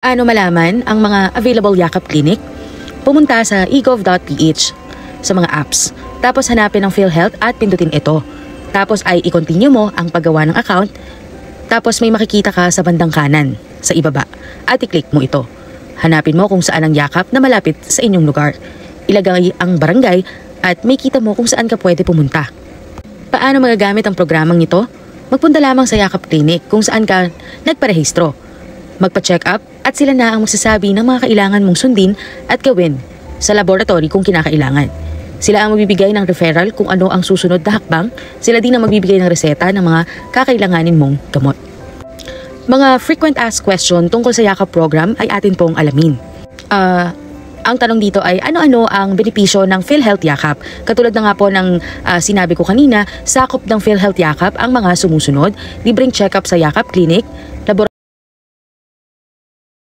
Ano malaman ang mga available Yakap Clinic? Pumunta sa egov.ph sa mga apps. Tapos hanapin ang PhilHealth at pindutin ito. Tapos ay i-continue mo ang paggawa ng account. Tapos may makikita ka sa bandang kanan, sa ibaba. At i-click mo ito. Hanapin mo kung saan ang Yakap na malapit sa inyong lugar. Ilagay ang barangay at may kita mo kung saan ka pwede pumunta. Paano magagamit ang programang ito? Magpunta lamang sa Yakap Clinic kung saan ka nagparehistro. Magpa-check up at sila na ang magsasabi ng mga kailangan mong sundin at gawin sa laboratory kung kinakailangan. Sila ang magbibigay ng referral kung ano ang susunod na hakbang. Sila din ang magbibigay ng reseta ng mga kakailanganin mong gamot. Mga frequent asked question tungkol sa Yakap program ay atin pong alamin. Ang tanong dito ay ano-ano ang benepisyo ng PhilHealth Yakap? Katulad na nga po ng sinabi ko kanina, sakop ng PhilHealth Yakap ang mga sumusunod: libreng check-up sa Yakap Clinic,